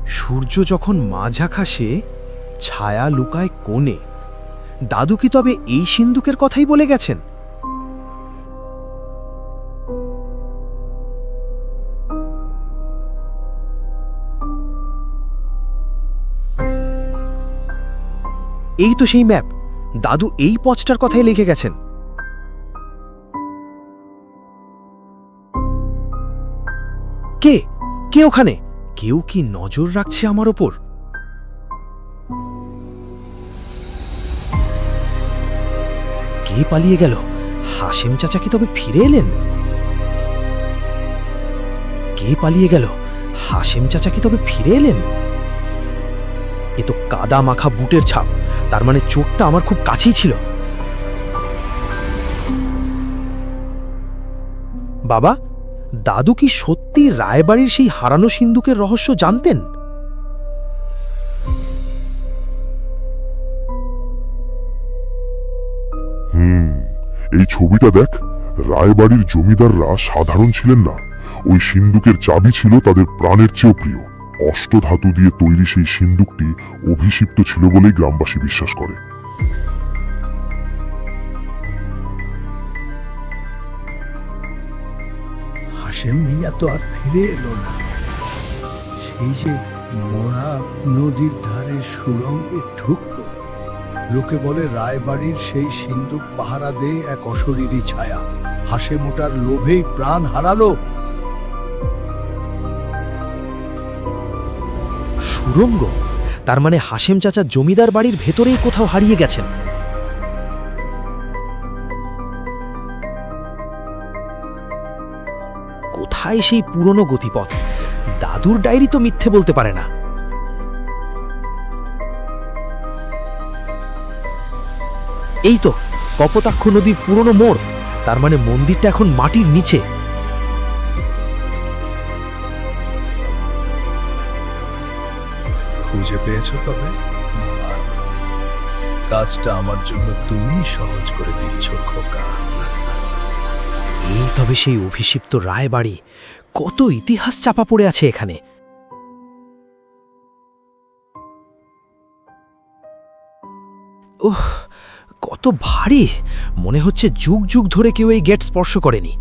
সূর্য যখন মাঝ আকাশে, ছায়া লুকায় কোণে। দাদু কি তবে এই সিন্দুকের কথাই বলে গেছেন? এই তো সেই ম্যাপ। দাদু এই পথটার কথাই লিখে গেছেন। কে কে ওখানে? কেউ কি নজর রাখছে আমার ওপর? কে পালিয়ে গেল? হাসেম চাচা কি তবে ফিরে এলেন? কে পালিয়ে গেল? হাসেম চাচা কি তবে ফিরে এলেন? এ তো কাদা মাখা বুটের ছাপ, তার মানে চোরটা আমার খুব কাছেই ছিল। বাবা, দাদু কি সত্যি রায়বাড়ির সেই হারানো সিন্দুকের রহস্য জানতেন? এই ছবিটা দেখ। রায়বাড়ির জমিদাররা সাধারণ ছিলেন না। ওই সিন্দুকের চাবি ছিল তাদের প্রাণের চেয়েও প্রিয়। অষ্টধাতু দিয়ে তৈরি সেই সিন্দুকটি অভিষিক্ত ছিল বলেই গ্রামবাসী বিশ্বাস করে। হাসেম মিয়া তো আর ফিরে এলো না। সেই যে মরা নদীর ধারে সুড়ঙ্গে ঢুকলো। লোকে বলে রায়বাড়ির সেই সিন্দুক পাহারা দেয় এক অশরীরী ছায়া। হাসেম ওটার লোভেই প্রাণ হারালো। সুড়ঙ্গ? তার মানে হাসেম চাচা জমিদার বাড়ির ভেতরেই কোথাও হারিয়ে গেছেন। কোথায় সেই পুরনো গতিপথ? দাদুর ডায়েরি তো মিথ্যে বলতে পারে না। এই তো কপোতাক্ষ নদীর পুরনো মোড়। তার মানে মন্দিরটা এখন মাটির নিচে। খুঁজে পেয়েছো তবে? কাজটা আমার জন্য তুমি সহজ করে দিচ্ছ খোকা। এই তবে সেই অভিষিপ্ত রায়বাড়ি। কত ইতিহাস চাপা পড়ে আছে এখানে। ওহ, কত ভারী! মনে হচ্ছে যুগ যুগ ধরে কেউ এই গেট স্পর্শ করেনি।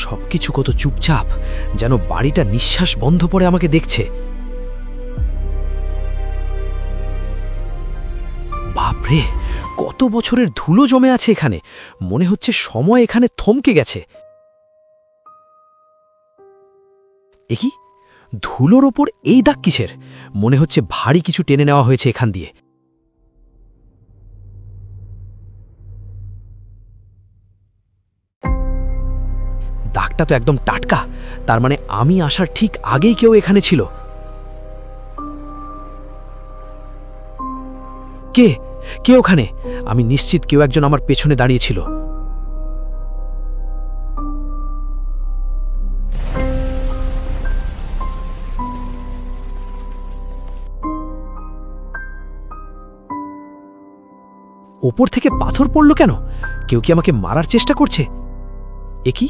সবকিছু কত চুপচাপ, যেন বাড়িটা নিঃশ্বাস বন্ধ পড়ে আমাকে দেখছে। বাপরে, কত বছরের ধুলো জমে আছে এখানে। মনে হচ্ছে সময় এখানে থমকে গেছে। এ কি? ধুলোর ওপর এই দাগ কিসের? মনে হচ্ছে ভারী কিছু টেনে নেওয়া হয়েছে এখান দিয়ে। দাগটা তো একদম টাটকা। তার মানে আমি আসার ঠিক আগেই কেউ এখানে ছিল। কে কে ওখানে? আমি নিশ্চিত কেউ একজন আমার পেছনে দাঁড়িয়েছিল। ওপর থেকে পাথর পড়ল কেন? কেউ কি আমাকে মারার চেষ্টা করছে? এ কি?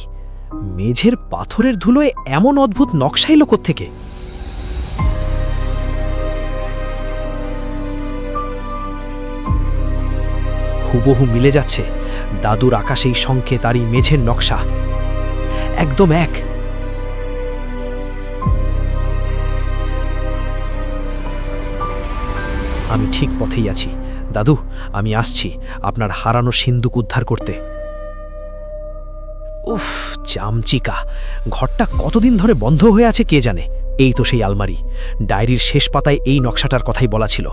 মেঝের পাথরের ধুলোয় এমন অদ্ভুত নকশা এলো কোত্থেকে? হুবহু মিলে যাচ্ছে। দাদুর আকাশেই সংকেত আর এই মেঝের নকশা একদম এক। আমি ঠিক পথেই আছি। দাদু, আমি আসছি আপনার হারানো সিন্দুক উদ্ধার করতে। উফ, চামচিকা! ঘরটা কতদিন ধরে বন্ধ হয়ে আছে কে জানে। এই তো সেই আলমারি। ডায়েরির শেষ পাতায় এই নকশাটার কথাই বলা ছিল।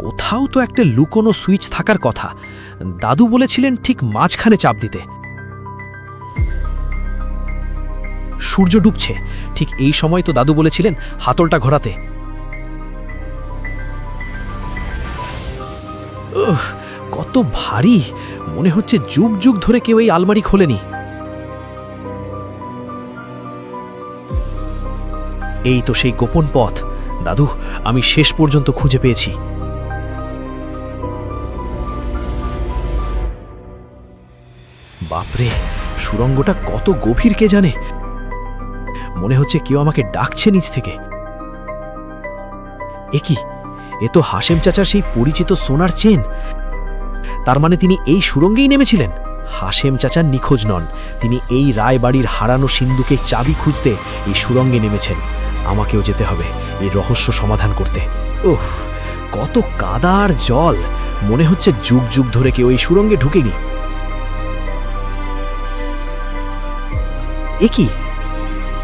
কোথাও তো একটা লুকোনো সুইচ থাকার কথা। দাদু বলেছিলেন ঠিক মাঝখানে চাপ দিতে। সূর্য ডুবছে। ঠিক এই সময় তো দাদু বলেছিলেন হাতলটা ঘোরাতে। কত ভারী! মনে হচ্ছে যুগ যুগ ধরে কেউ এই আলমারি খোলেনি। এই তো সেই গোপন পথ। দাদু, আমি শেষ পর্যন্ত খুঁজে পেয়েছি। বাপরে, সুড়ঙ্গটা কত গভীর কে জানে। মনে হচ্ছে কেউ আমাকে ডাকছে নিচ থেকে। এ কি? এ তো হাশেম চাচার সেই পরিচিত সোনার চেন। তার মানে তিনি এই সুড়ঙ্গেই নেমেছিলেন। হাশেম চাচা নিখোঁজ নন, তিনি এই রায়বাড়ির হারানো সিন্ধুকে চাবি খুঁজতে এই সুড়ঙ্গে নেমেছেন। আমাকেও যেতে হবে এই রহস্য সমাধান করতে। উফ, কত কাদা আর জল! মনে হচ্ছে যুগ যুগ ধরে কেউ এই সুড়ঙ্গে ঢুকেনি। এ কি?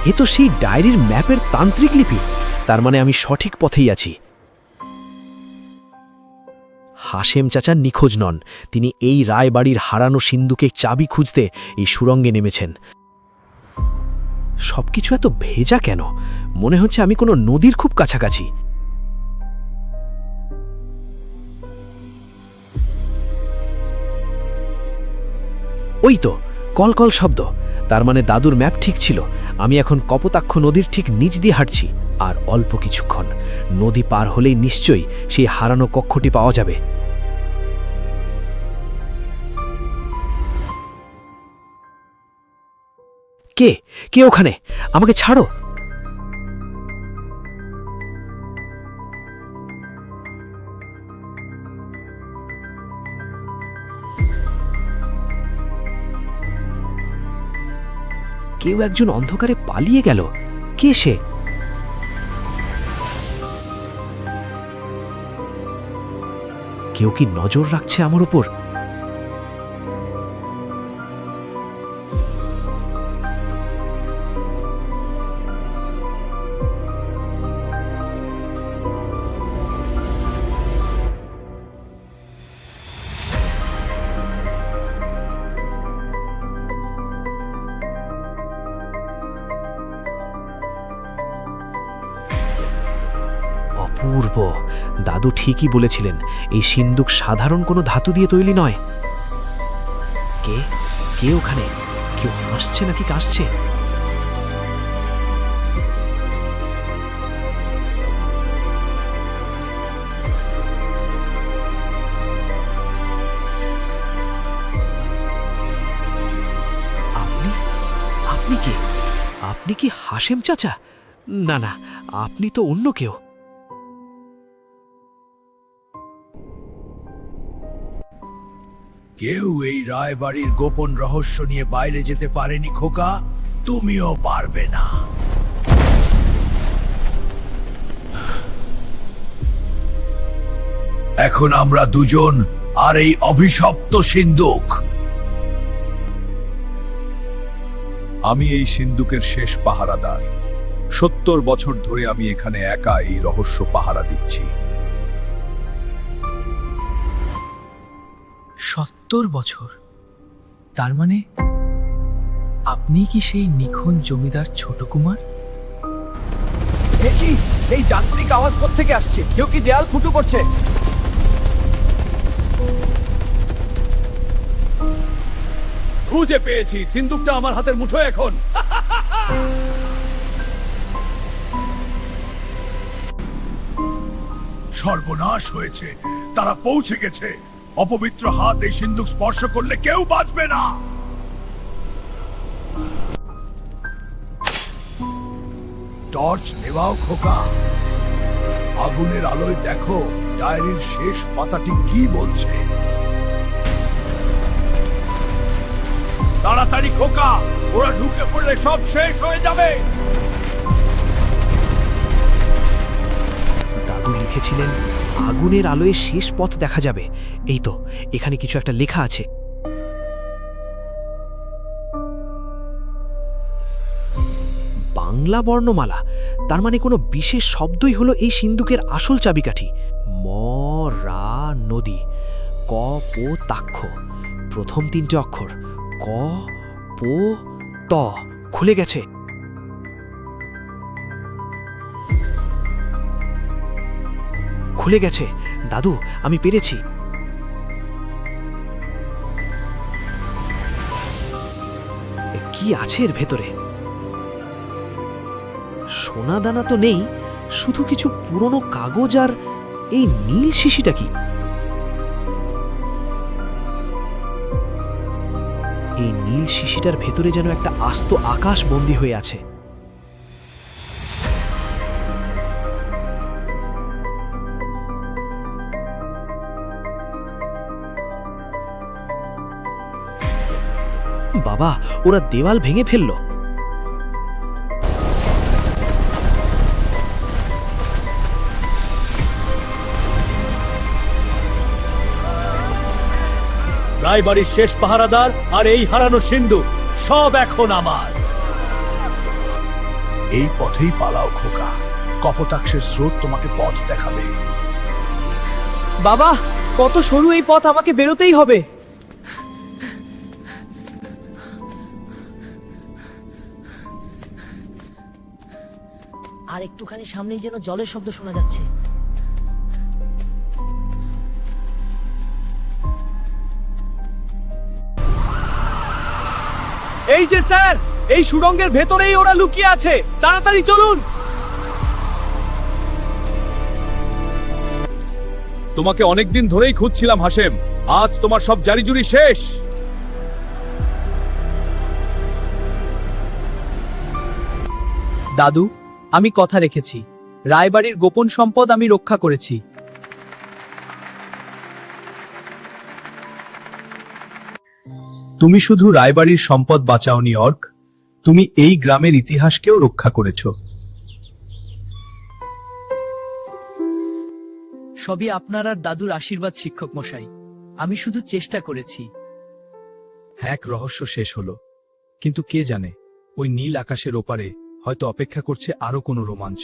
এ তো সেই ডায়েরির ম্যাপের তান্ত্রিক লিপি। তার মানে আমি সঠিক পথেই আছি। হাশেম চাচা নিখোঁজ নন, তিনি এই রায়বাড়ির হারানো সিন্ধুকে চাবি খুঁজতে এই সুড়ঙ্গে নেমেছেন। সবকিছু এত ভেজা কেন? মনে হচ্ছে আমি কোনো নদীর খুব কাছাকাছি। ওই তো কলকল শব্দ। তার মানে দাদুর ম্যাপ ঠিক ছিল। আমি এখন কপোতাক্ষ নদীর ঠিক নিচ দিয়ে হাঁটছি। আর অল্প কিছুক্ষণ, নদী পার হলেই নিশ্চয়ই সেই হারানো কক্ষটি পাওয়া যাবে। কে কে ওখানে? আমাকে ছাড়ো। কেউ একজন অন্ধকারে পালিয়ে গেল। কে সে? কেউ কি নজর রাখছে আমার উপর? অপূর্ব! দাদু ঠিকই বলেছিলেন, এই সিন্দুক সাধারণ কোনো ধাতু দিয়ে তৈরি নয়। কে কে ওখানে? কেউ হাসছে নাকি কাশছে? আপনি আপনি কে? আপনি কি হাশেম চাচা? না না, আপনি তো অন্য কেউ। কেউ এই রায়বাড়ির গোপন রহস্য নিয়ে বাইরে যেতে পারেনি খোকা, তুমিও পারবে না। এখন আমরা দুজন আর এই অভিশপ্ত সিন্ধুক। আমি এই সিন্ধুকের শেষ পাহারাদার। 70 বছর ধরে আমি এখানে একা এই রহস্য পাহারা দিচ্ছি। 70 বছর? তার মানে আপনি কি সেই নিখোঁজ জমিদার ছোট কুমার? দেখি এই যান্ত্রিক আওয়াজ কোত্থেকে আসছে। কেউ কি দেয়াল ফুটো করছে? খুঁজে পেয়েছি, সিন্ধুকটা আমার হাতের মুঠোয় এখন। সর্বনাশ হয়েছে, তারা পৌঁছে গেছে। অপবিত্র হাত এই সিন্ধুক স্পর্শ করলে কেউ বাঁচবে না। টর্চ নেওয়াও খোকা, আগুনের আলোয় দেখো ডায়েরির শেষ পাতাটি কি বলছে। তাড়াতাড়ি খোকা, ওরা ঢুকে পড়লে সব শেষ হয়ে যাবে। দাদু লিখেছিলেন আগুনের আলোয় শেষ পথ দেখা যাবে। এই তো, এখানে কিছু একটা লেখা আছে। বাংলা বর্ণমালা। তার মানে কোনো বিশেষ শব্দই হলো এই সিন্ধুকের আসল চাবিকাঠি। ম রা নদী, ক পো তাক্ষ, প্রথম 3টে অক্ষর ক পো ত। খুলে গেছে। খুলে গেছে। দাদু, আমি পেরেছি। কি আছে এর ভেতরে? সোনা দানা তো নেই, শুধু কিছু পুরনো কাগজ আর এই নীল শিশিটা কি? এই নীল শিশিটার ভেতরে যেন একটা আস্ত আকাশ বন্দী হয়ে আছে। বাবা, ওরা দেওয়াল ভেঙে ফেলল। রায়বাড়ির শেষ পাহারাদার আর এই হারানো সিন্ধু সব এখন আমার। এই পথেই পালাও খোকা, কপোতাক্ষের স্রোত তোমাকে পথ দেখাবে। বাবা, কত সরু এই পথ, আমাকে বেরোতেই হবে। আর একটুখানি সামনেই যেন জলের শব্দ শোনা যাচ্ছে। এই যে স্যার, এই সুড়ঙ্গের ভেতরেই ওরা লুকিয়ে আছে, তাড়াতাড়ি চলুন। তোমাকে অনেকদিন ধরেই খুঁজছিলাম হাশেম, আজ তোমার সব জারিজুরি শেষ। দাদু, আমি কথা রেখেছি, রায়বাড়ির গোপন সম্পদ আমি রক্ষা করেছি। তুমি শুধু রায়বাড়ির সম্পদ বাঁচাওনি অর্ক, তুমি এই গ্রামের ইতিহাসকেও রক্ষা করেছ। সবই আপনার আর দাদুর আশীর্বাদ শিক্ষক মশাই, আমি শুধু চেষ্টা করেছি। এক রহস্য শেষ হলো, কিন্তু কে জানে ওই নীল আকাশের ওপারে হয়তো অপেক্ষা করছে আরো কোনো রোমাঞ্চ।